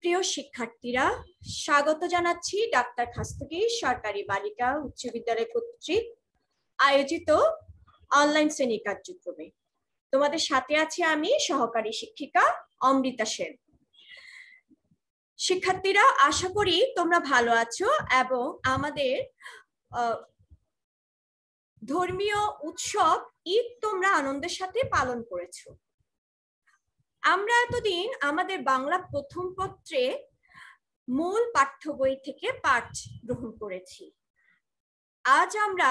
প্রিয় শিক্ষার্থীরা, স্বাগত জানাচ্ছি ডাক্তার খাস্তগি সরকারি বালিকা উচ্চ বিদ্যালয় কর্তৃক আয়োজিত অনলাইন শ্রেণী কার্যক্রমে। তোমাদের সাথে আছি আমি সহকারী শিক্ষিকা অমৃতা সেন। শিক্ষার্থীরা, আশা করি তোমরা ভালো আছো এবং আমাদের ধর্মীয় উৎসব ঈদ তোমরা আনন্দের সাথে পালন করেছো। আমরা এতদিন আমাদের বাংলা প্রথম পত্রে মূল পাঠ্য বই থেকে পাঠ গ্রহণ করেছি। আজ আমরা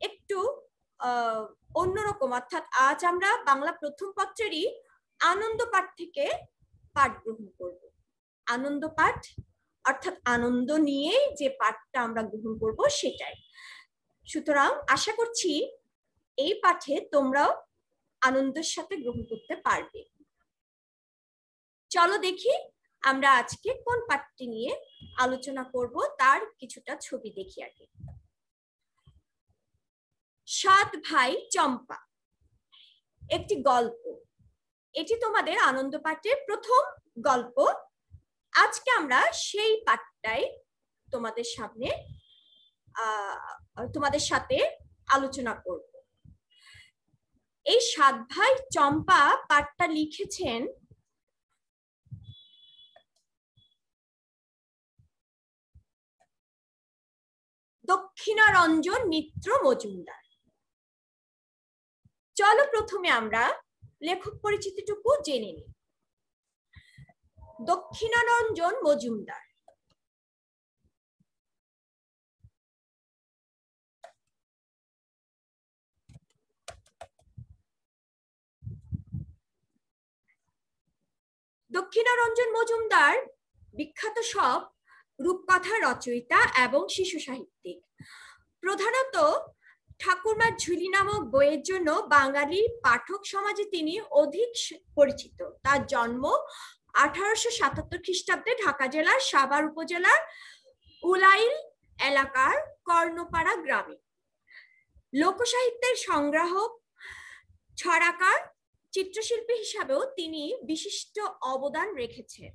একটু অন্যরকম, অর্থাৎ আজ আমরা বাংলা প্রথম পত্রেরই আনন্দ পাঠ থেকে পাঠ গ্রহণ করব। আনন্দ পাঠ অর্থাৎ আনন্দ নিয়ে যে পাঠটা আমরা গ্রহণ করব সেটাই। সুতরাং আশা করছি এই পাঠে তোমরাও আনন্দের সাথে গ্রহণ করতে পারবে। চলো দেখি আমরা আজকে কোন পাঠটি নিয়ে আলোচনা করব, তার কিছুটা ছবি দেখি আগে। 7 ভাই চম্পা একটি গল্প। এটি তোমাদের আনন্দ পাঠের প্রথম গল্প। আজকে আমরা সেই পাঠটাই তোমাদের সাথে আলোচনা করব। এই 7 ভাই চম্পা পাঠটা লিখেছেন দক্ষিণারঞ্জন মিত্র মজুমদার। চলো প্রথমে আমরা লেখক পরিচিতিটুকু জেনে নিই। দক্ষিণারঞ্জন মজুমদার দক্ষিণারঞ্জন মজুমদার বিখ্যাত সব রূপকথা রচয়িতা এবং শিশু সাহিত্যিক। প্রধানত ঠাকুরমার ঝুলি নামক বইয়ের জন্য বাঙালি পাঠক সমাজে তিনি অধিক পরিচিত। তার জন্ম 1877 খ্রিস্টাব্দে ঢাকা জেলার সাভার উপজেলার উলাইল এলাকার কর্ণপাড়া গ্রামে। লোকসাহিত্যের সংগ্রাহক, ছড়াকার, চিত্রশিল্পী হিসাবেও তিনি বিশিষ্ট অবদান রেখেছেন।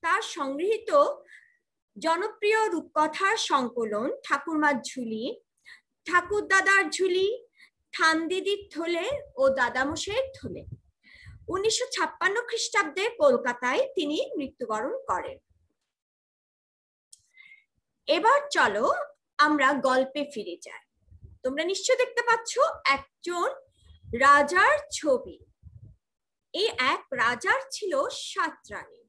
তার সংগৃহীত জনপ্রিয় রূপকথার সংকলন ঠাকুরমার ঝুলি, ঠাকুরদাদার ঝুলি, থানদিদির থলে ও দাদামশাইয়ের থলে। 1956 খ্রিস্টাব্দে কলকাতায় তিনি মৃত্যুবরণ করেন। এবার চলো আমরা গল্পে ফিরে যাই। তোমরা নিশ্চয় দেখতে পাচ্ছ একজন রাজার ছবি। এই এক রাজার ছিল 7 রানী।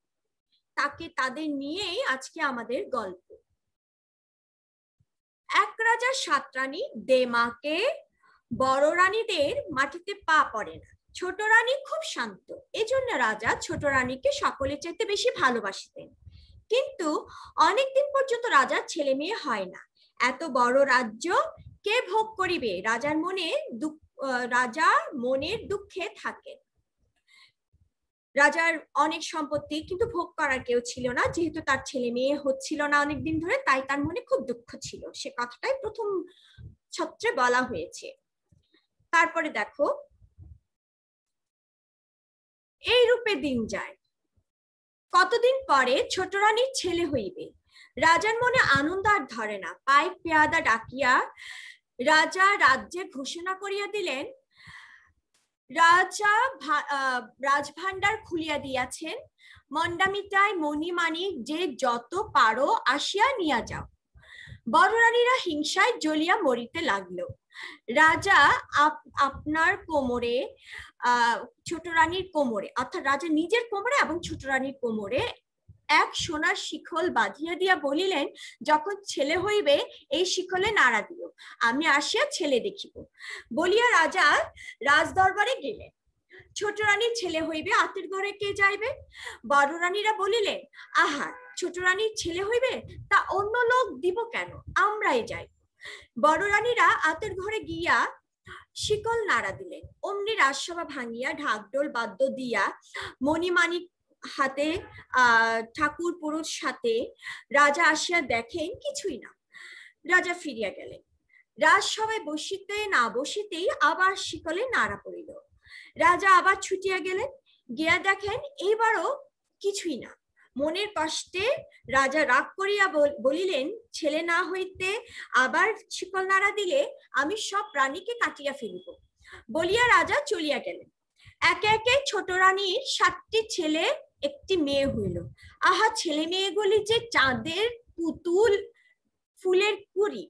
তাদের নিয়েই আজকে আমাদের গল্প। এক রাজার 7 রানী। দেমাকে বড় রানীদের মাটিতে পা পড়ে না। ছোট রানী খুব শান্ত, এজন্য রাজা ছোট রানীকে সকলের চাইতে বেশি ভালোবাসতেন। কিন্তু অনেকদিন পর্যন্ত রাজার ছেলে মেয়ে হয় না। এত বড় রাজ্য কে ভোগ করিবে? রাজার মনের দুঃখে থাকে। রাজার অনেক সম্পত্তি, কিন্তু ভোগ করার কেউ ছিল না। যেহেতু তার ছেলে মেয়ে হচ্ছিল না অনেকদিন ধরে, তাই তার মনে খুব দুঃখ ছিল। সে কথাটাই প্রথম ছত্রে বলা হয়েছে। তারপরে দেখো, এই রূপে দিন যায়। কতদিন পরে ছোট রানীর ছেলে হইবে। রাজার মনে আনন্দ আর ধরে না। পাইক পেয়াদা ডাকিয়া রাজা রাজ্যে ঘোষণা করিয়া দিলেন, রাজা রাজভাণ্ডার খুলিয়া দিয়াছেন, মন্ডামিটাই মণিমাণিক যে যত পারো আসিয়া নিয়া যাও। বড় রানীরা হিংসায় জ্বলিয়া মরিতে লাগলো। রাজা আপনার কোমরে, ছোট রানীর কোমরে, অর্থাৎ রাজা নিজের কোমরে এবং ছোট রানীর কোমরে এক সোনার শিখল বাঁধিয়া দিয়া বলিলেন, যখন ছেলে হইবে এই শিখলে নাড়া দিও, আমি আসিয়া ছেলে দেখিব। বলিয়া রাজা রাজ দরবারে গেলেন। ছোট রানীর ছেলে হইবে, আতের ঘরে কে যাইবে? বড় রানীরা বলিলেন, আহা, ছোট রানীর ছেলে হইবে, তা অন্য লোক দিব কেন, আমরাই যাই। বড় রানীরা আতের ঘরে গিয়া শিকল নাড়া দিলেন। অমনি রাজসভা ভাঙিয়া ঢাকঢোল বাদ্য দিয়া মণিমাণিক হাতে, ঠাকুর পুরুষ সাথে রাজা আসিয়া দেখেন কিছুই না। রাজা ফিরিয়া গেলেন। রাজসভায় বসিতে না বসিতেই আবার শিকলে নাড়া পড়িল। রাজা আবার ছুটিয়া গেলেন। গিয়া দেখেন এইবারও কিছুই না। মনের কষ্টে রাজা রাগ করিয়া বলিলেন, ছেলে না হইতে আবার শিকল নাড়া দিলে আমি সব প্রাণীকে কাটিয়া ফেলিব। বলিয়া রাজা চলিয়া গেলেন। একে একে ছোট রানীর 7টি ছেলে একটি মেয়ে হইল। আহা, ছেলে মেয়েগুলি যে চাঁদের পুতুল, ফুলের কুড়ি।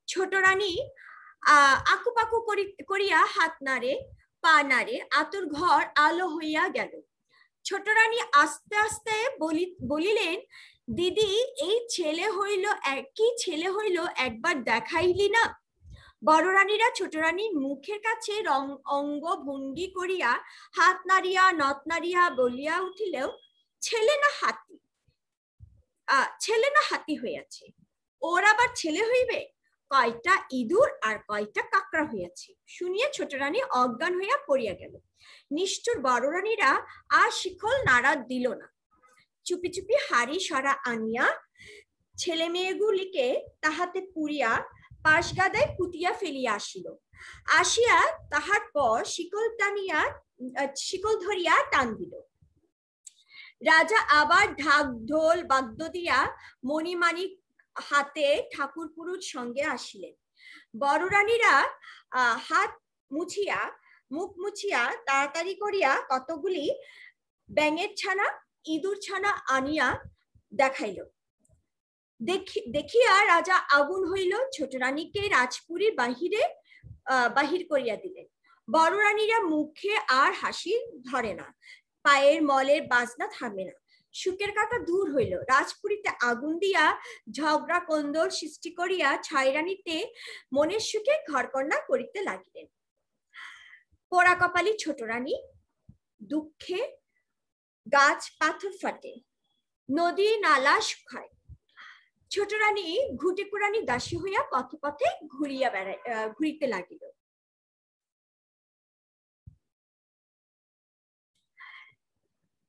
ছোট রানী আকুপাকু করিয়া হাত নাড়ে, পা নাড়ে, আতুর ঘর আলো হইয়া গেল। ছোট রানী আস্তে আস্তে বলিলেন, দিদি, এই ছেলে হইল একই ছেলে হইল, একবার দেখাইলি না? বড় রানীরা ছোট রানীর মুখের কাছে অঙ্গ ভঙ্গি করিয়া হাত নাড়িয়া নথ নাড়িয়া বলিয়া উঠিলেও, ছেলে না হাতি, ছেলে না হাতি হইয়াছে। ওর আবার ছেলে হইবে? কয়টা ইঁদুর আর কয়টা কাকড়া হইয়াছে। শুনিয়া ছোট রানী অজ্ঞান হইয়া পড়িয়া গেল। নিষ্ঠুর বড় রানীরা আর শিকল নাড়া দিল না। চুপি চুপি হাড়ি সরা আনিয়া ছেলে মেয়েগুলিকে তাহাতে পুরিয়া পাশগাদায় পুতিয়া ফেলিয়া আসিল। আসিয়া তাহার পর শিকল ধরিয়া টান দিল। রাজা আবার ঢাক ঢোল বাদ্য দিয়া মণিমাণিক হাতে ঠাকুর পুরুষ সঙ্গে আসিলেন। বড় রানীরা হাত মুছিয়া মুখ মুছিয়া তাড়াতাড়ি করিয়া কতগুলি ব্যাঙের ছানা, ইঁদুর ছানা আনিয়া দেখাইল। দেখিয়া রাজা আগুন হইল। ছোট রানীকে রাজপুরীর বাহির করিয়া দিলেন। বড় রানীরা মুখে আর হাসি ধরে না, পায়ের মলের বাজনা থামে না। সুখের কথা দূর হইল। রাজপুরীতে আগুন দিয়া ঝগড়া কন্দল সৃষ্টি করিয়া ছাইরানীতে মনের সুখে ঘরকন্যা করিতে লাগিলেন। পোড়া কপালি ছোট রানী, দুঃখে গাছ পাথর ফাটে, নদী নালা শুকায়। ছোট রানী ঘুটে কুড়ানি দাসী হইয়া পথে পথে ঘুরিতে লাগিল।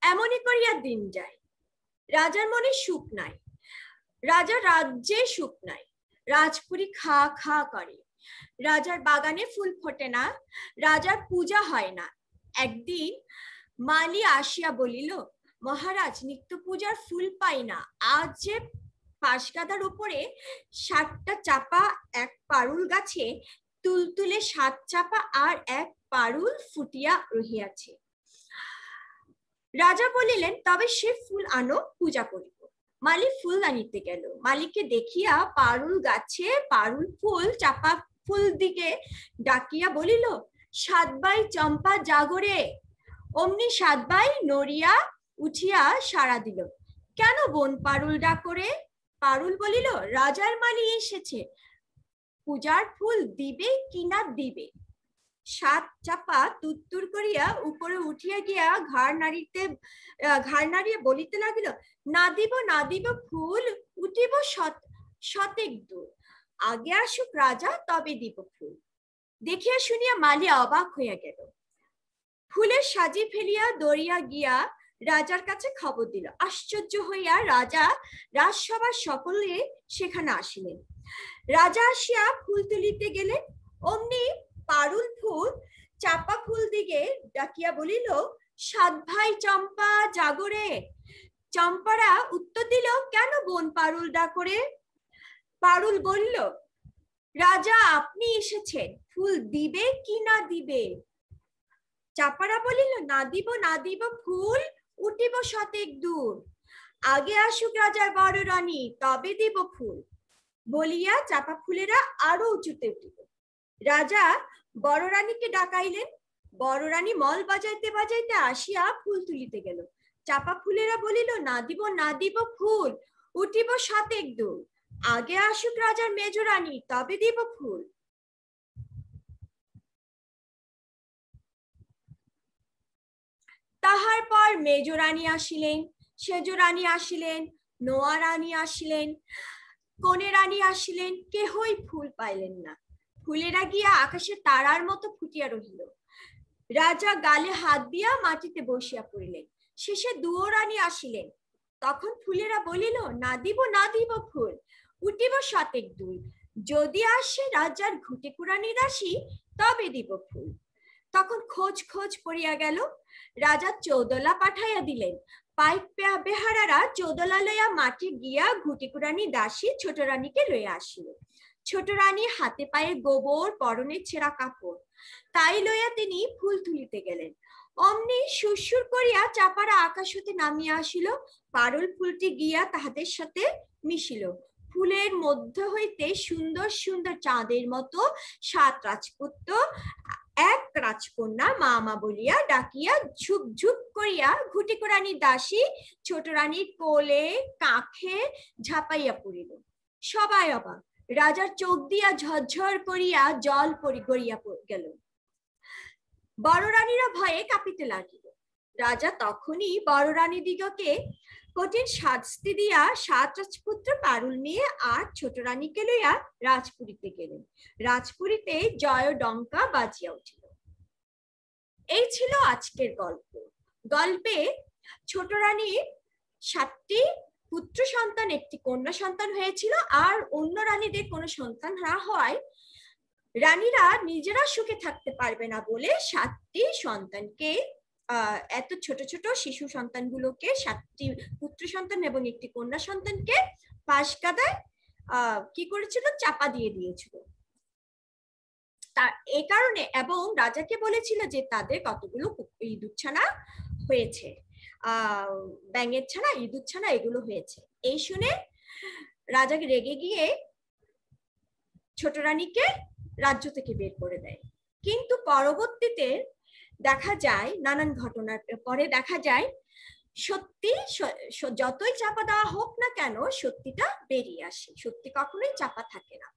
এমনই করিয়া দিন যায়। রাজার মনে সুখ নাই, রাজার রাজ্যে সুখ নাই। রাজপুরী খা খা করে। রাজার বাগানে ফুল ফোটে না, রাজার পূজা হয় না। একদিন মালি আসিয়া বলিল, মহারাজ, নিত্য পূজার ফুল পাই না। আজ যে পাশগাদার উপরে 7টা চাপা, এক পারুল গাছে তুলতুলে 7 চাপা আর এক পারুল ফুটিয়া রহিয়াছে। রাজা বলিলেন, তবে সে ফুল আনো, পূজা করিব। মালি ফুল আনিতে গেল। মালিকে দেখিয়া পারুল গাছে পারুল ফুল চাপা ফুল দিকে ডাকিয়া বলিল, 7 ভাই চম্পা জাগরে। অমনি 7 ভাই নড়িয়া উঠিয়া সাড়া দিল। কেন বোন পারুল ডাকরে? পারুল বলিল, রাজার মালি এসেছে, পূজার ফুল দিবে কিনা দিবে। 7 চাপা তুত্তুর করিয়া উপরে উঠিয়া গিয়া ঘাড় নাড়িয়ে বলিতে লাগিল, না দিব না দিব ফুল, উঠিব শতেক দূর। আগে আসুক রাজা, তবে দিব ফুল। দেখিয়া শুনিয়া মালি অবাক হইয়া গেল। ফুলের সাজি ফেলিয়া দৌড়িয়া গিয়া রাজার কাছে খবর দিল। আশ্চর্য হইয়া রাজা রাজসভার সকলে সেখানে আসিলেন। রাজা আসিয়া ফুল তুলিতে গেলেন। অমনি পারুল ফুল চাপা ফুল দিকে ডাকিয়া বলিল, 7 ভাই চম্পা জাগরে। চম্পারা উত্তর দিল, কেন বোন পারুল ডাকরে? পারুল বলল, রাজা আপনি এসেছেন, ফুল দিবে কি না দিবে? চাপারা বলিল, না দিব না দিব ফুল, উঠিব শতেক দূর। আগে আসুক রাজার বড় রানী, তবে দিব ফুল। বলিয়া চাপা ফুলেরা আরো উঁচুতে উঠিল। রাজা বড় রানীকে ডাকাইলেন। বড় রানী মল বাজাইতে বাজাইতে আসিয়া ফুল তুলিতে গেল। চাপা ফুলেরা বলিল, না দিব না দিব ফুল, উঠিব শতেক দূর। আগে আসুক রাজার মেজ রানী, তবে দিব ফুল। তাহার পর মেজ রানী আসিলেন, সেজ রানী আসিলেন, নোয়া রানী আসিলেন, কনে রানী আসিলেন। কেহই ফুল পাইলেন না। ফুলেরা গিয়া আকাশে তারার মতো ফুটিয়া রহিল। রাজা গালে হাত দিয়া মাটিতে বসিয়া পড়িলেন। শেষে দুয়ো রানী আসিলেন। তখন ফুলেরা বলিল, না দিব না দিব ফুল, উঠিব শতেক দূর। যদি আসে রাজার ঘুটে কুড়ানি দাসী, তবে দিব ফুল। তখন খোঁজ খোঁজ পড়িয়া গেল। রাজা চৌদলা পাঠাইয়া দিলেন। পাইক বেহারারা চৌদলা লইয়া মাটি গিয়া ঘুটিকুরানি দাসী ছোট রানীকে লইয়া আসিল। ছোট রানী হাতে পায়ে গোবর, পরনে ছেঁড়া কাপড়, তাই লইয়া তিনি ফুল তুলিতে গেলেন। অমনি সুরসুর করিয়া চাপারা আকাশ হতে নামিয়া আসিল। পারুল ফুলটি গিয়া তাহাদের সাথে মিশিল। ফুলের মধ্য হইতে সুন্দর সুন্দর চাঁদের মতো 7 রাজপুত্র এক রাজকন্যা মা মা বলিয়া ডাকিয়া ঝুপ ঝুপ করিয়া ঘুটিকুরানি দাসী ছোট রানীর কোলে কাঁখে ঝাঁপাইয়া পড়িল। সবাই অবাক। রাজার চোখ দিয়া ঝরঝর করিয়া জল গড়িয়া গেল। বড় রানীরা ভয়ে কাঁপিতে লাগিল। রাজা তখনই বড় রানী দিগকে কঠিন শাস্তি দিয়া 7 রাজপুত্র পারুল নিয়ে আর ছোট রানীকে লইয়া রাজপুরীতে গেলেন। রাজপুরীতে জয় ডঙ্কা বাজিয়া উঠিল। এই ছিল আজকের গল্প। গল্পে ছোট রানীর 7টি পুত্র সন্তান, 1টি কন্যা সন্তান হয়েছিল। আর অন্য রানীদের কোনো সন্তান না হওয়ায় রানীরা নিজেরা সুখে থাকতে পারবে না বলে 7টি সন্তানকে, এত ছোট ছোট শিশু সন্তানগুলোকে, 7টি পুত্র সন্তান এবং 1টি কন্যা সন্তানকে পাশকাদায় কি করেছিল, চাপা দিয়ে দিয়েছিল। এই কারণে, এবং রাজাকে বলেছিল যে তাদের কতগুলো ইঁদুর ছানা হয়েছে, ব্যাঙের ছানা, ইঁদুর ছানা এগুলো হয়েছে। এই শুনে রাজা রেগে গিয়ে ছোট রানীকে রাজ্য থেকে বের করে দেয়। কিন্তু পরবর্তীতে দেখা যায়, নানান ঘটনার পরে দেখা যায় সত্যি যতই চাপা দেওয়া হোক না কেন সত্যিটা বেরিয়ে আসে। সত্যি কখনোই চাপা থাকে না।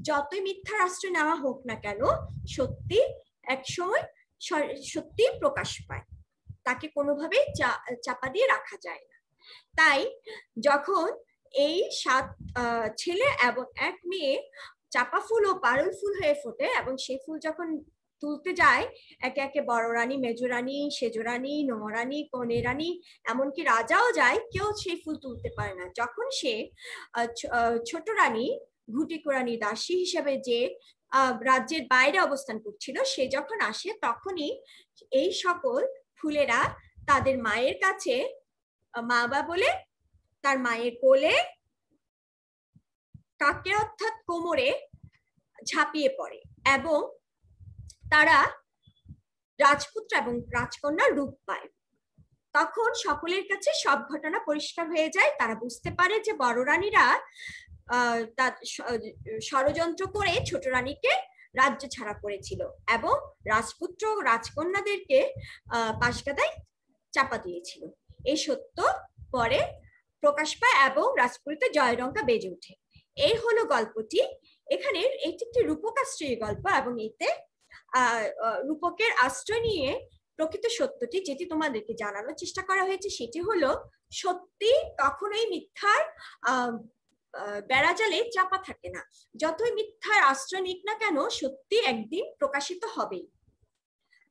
যতই মিথ্যার আশ্রয় নেওয়া হোক না কেন সত্যি একসময় সত্যি প্রকাশ পায়, তাকে কোনোভাবেই চাপা দিয়ে রাখা যায় না। তাই যখন এই 7 ছেলে এবং 1 মেয়ে চাপা ফুল ও পারুল ফুল হয়ে ফোটে এবং সেই ফুল যখন তুলতে যায় একে একে বড় রানী, মেজো রানী, সেজো রানী, নরানী, কনে রানী, এমনকি রাজাও যায়, কেউ সেই ফুল তুলতে পারে না। যখন সে ছোট রানী ঘুটিকুরানি দাসী হিসেবে যে রাজ্যের বাইরে অবস্থান করছিল, সে যখন আসে তখনই এই সকল ফুলেরা তাদের মায়ের কাছে মা বা বলে তার মায়ের কোলে কাকে অর্থাৎ কোমরে ঝাঁপিয়ে পড়ে এবং তারা রাজপুত্র এবং রাজকন্যার রূপ পায়। তখন সকলের কাছে সব ঘটনা পরিষ্কার হয়ে যায়। তারা বুঝতে পারে যে বড় রানীরা ষড়যন্ত্র করে ছোট রানীকে রাজ্য ছাড়া করেছিল এবং রাজপুত্র রাজকন্যাদেরকে পাশকাদায় চাপা দিয়েছিল। এই সত্য পরে প্রকাশ পায় এবং রাজপুরীতে জয়ডঙ্কা বেজে ওঠে। এই হলো গল্পটি। এখানে এটি একটি রূপকাশ্রয়ী গল্প এবং এতে রূপকের আশ্রয় নিয়ে প্রকৃত সত্যটি যেটি তোমাদেরকে জানানোর চেষ্টা করা হয়েছে সেটি হলো সত্যি কখনোই মিথ্যার বেড়াজালে চাপা থাকে না। যতই মিথ্যার আশ্রয় নিক না কেন সত্যি একদিন প্রকাশিত হবেই।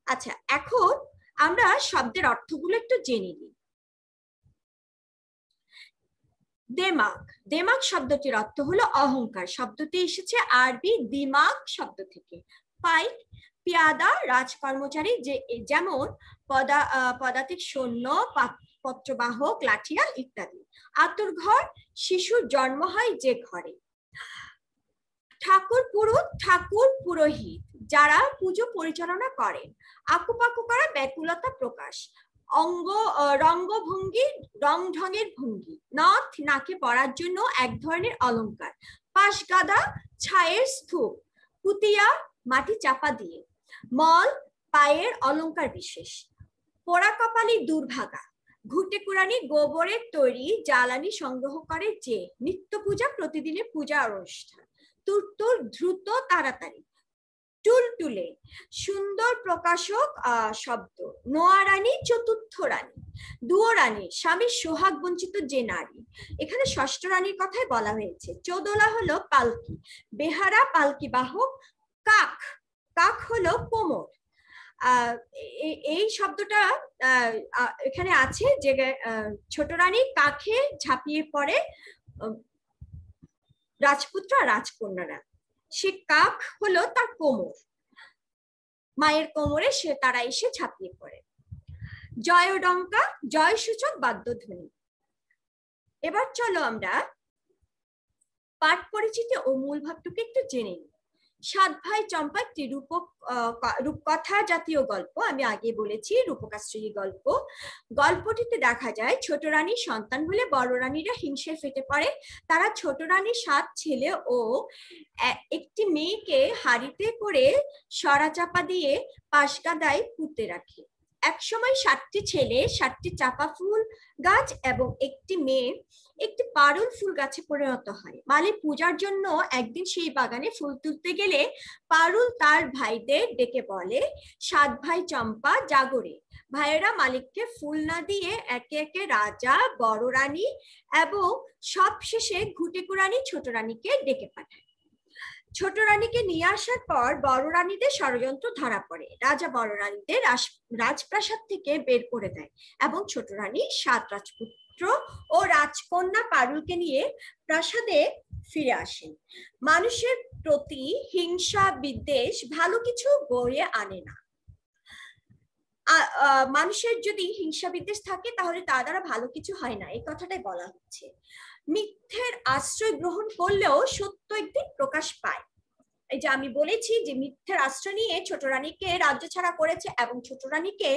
আচ্ছা, এখন আমরা শব্দের অর্থগুলো একটু জেনে নিই। দেমাগ, দেমাগ শব্দটির অর্থ হলো অহংকার। শব্দটি এসেছে আরবি দিমাগ শব্দ থেকে। পাইক, পেয়াদা, রাজকর্মচারী, যেমন পদাতিক সৈন্য, পত্রবাহক, লাঠিয়াল ইত্যাদি। আতুরঘর, শিশুর জন্ম হয় যে ঘরে। ঠাকুর পুরুত, ঠাকুর পুরোহিত, যারা পুজো পরিচালনা করেন। আকুপাকু করা, ব্যাকুলতা প্রকাশ। অঙ্গ রঙ্গভঙ্গি, রং ঢঙের ভঙ্গি। নথ, নাকে পরার জন্য এক ধরনের অলংকার। পাশগাদা, ছায়ের স্তূপ। পুতিয়া, মাটি চাপা দিয়ে। মল, পায়ের অলংকার বিশেষ। পোড়া কপালি, দুর্ভাগা। ঘুটিকুরানি, গোবরের তৈরি জ্বালানি সংগ্রহ করে যে। নিত্য পূজা, প্রতিদিনের পূজা অনুষ্ঠান। তুরতুর, দ্রুত, তাড়াতাড়ি। টুলটুলে, সুন্দর প্রকাশক শব্দ। নোয়ারানী, চতুর্থ রানী। দুয়োরানী, স্বামীর সোহাগ বঞ্চিত যে নারী। এখানে ষষ্ঠ রানীর কথাই বলা হয়েছে। চৌদলা হলো পালকি, বেহারা পালকি বাহক। কাক, কাক হলো কোমর। এই শব্দটা এখানে আছে যে ছোট রানী কাকে ঝাঁপিয়ে পড়ে রাজপুত্র আর রাজকন্যারা, সে কাক হলো তার কোমর। মায়ের কোমরে তারা এসে ঝাঁপিয়ে পড়ে। জয়ডঙ্কা, জয় সূচক বাদ্যধ্বনি। এবার চলো আমরা পাঠ পরিচিতি ও মূল ভাবটুকু একটু জেনে নিই। সাত ভাই চম্পা একটি রূপকথা জাতীয় গল্প। আমি আগে বলেছি রূপকাশ্রয়ী গল্প। গল্পটিতে দেখা যায় ছোট রানীর সন্তান হলে বড় রানীরা হিংসায় ফেটে পড়ে। তারা ছোট রানীর 7 ছেলে ও একটি মেয়েকে হাড়িতে করে সরা চাপা দিয়ে পাশগাদায় পুঁতে রাখে। একসময় 7টি ছেলে 7টি চাপা ফুল গাছ এবং একটি মেয়ে একটি পারুল ফুল গাছে পরিণত হয়। মালি পূজার জন্য একদিন সেই বাগানে ফুল তুলতে গেলে পারুল তার ভাইদের ডেকে বলে, 7 ভাই চম্পা জাগরে। ভাইয়েরা মালিককে ফুল না দিয়ে একে একে রাজা, বড় রানী এবং সবশেষে ঘুটেকু রানী ছোট রানীকে ডেকে পাঠায়। ছোট রানীকে নিয়ে আসার পর বড় রানীদের ষড়যন্ত্র ধরা পড়ে। রাজা বড় রানীদের রাজপ্রাসাদ থেকে বের করে দেয় এবং ছোট রানী 7 রাজপুত্র ও রাজকন্যা পারুলকে নিয়ে প্রাসাদে ফিরে আসেন। মানুষের প্রতি হিংসা বিদ্বেষ ভালো কিছু বয়ে আনে না। মানুষের যদি হিংসা বিদ্বেষ থাকে তাহলে তার দ্বারা ভালো কিছু হয় না, এই কথাটাই বলা হচ্ছে। মিথ্যের আশ্রয় গ্রহণ করলেও সত্য একদিন প্রকাশ পায়। এই যে আমি বলেছি যে মিথ্যের আশ্রয় নিয়ে ছোট রানীকে রাজ্য ছাড়া করেছে এবং ছোট রানীকে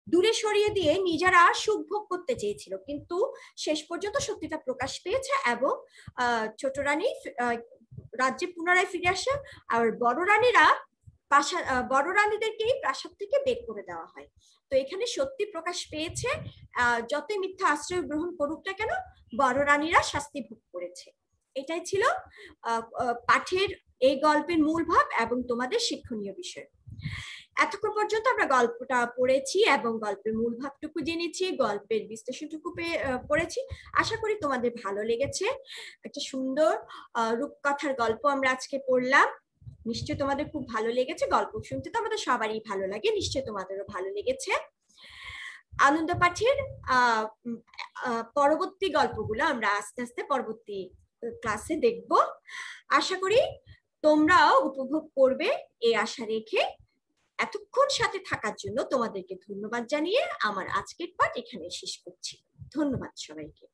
দূরে সরিয়ে দিয়ে নিজেরা সুখ ভোগ করতে চেয়েছিল, কিন্তু শেষ পর্যন্ত সত্যিটা প্রকাশ পেয়েছে এবং ছোট রানী রাজ্যে পুনরায় ফিরে আসে। আর বড় রানীদেরকেই প্রাসাদ থেকে বের করে দেওয়া হয়। তো এখানে সত্যি প্রকাশ পেয়েছে। যতই মিথ্যা আশ্রয় গ্রহণ করুক না কেন, বড় রানীরা শাস্তি ভোগ করেছে। এটাই ছিল পাঠের এই গল্পের মূল ভাব এবং তোমাদের শিক্ষণীয় বিষয়। এতক্ষণ পর্যন্ত আমরা গল্পটা পড়েছি এবং গল্পের মূল ভাবটুকু জেনেছি, গল্পের বিশ্লেষণটুকু পড়েছি। আশা করি তোমাদের ভালো লেগেছে। একটা সুন্দর রূপকথার গল্প আমরা আজকে পড়লাম। নিশ্চয় তোমাদের খুব ভালো লেগেছে। গল্প শুনতে তো আমাদের সবারই ভালো লাগে, নিশ্চয় তোমাদেরও ভালো লেগেছে। আনন্দ পাঠের পরবর্তী গল্পগুলো আমরা আস্তে আস্তে পরবর্তী ক্লাসে দেখব। আশা করি তোমরাও উপভোগ করবে এই আশা রেখে এতক্ষণ সাথে থাকার জন্য তোমাদেরকে ধন্যবাদ জানিয়ে আমার আজকের পাঠ এখানে শেষ করছি। ধন্যবাদ সবাইকে।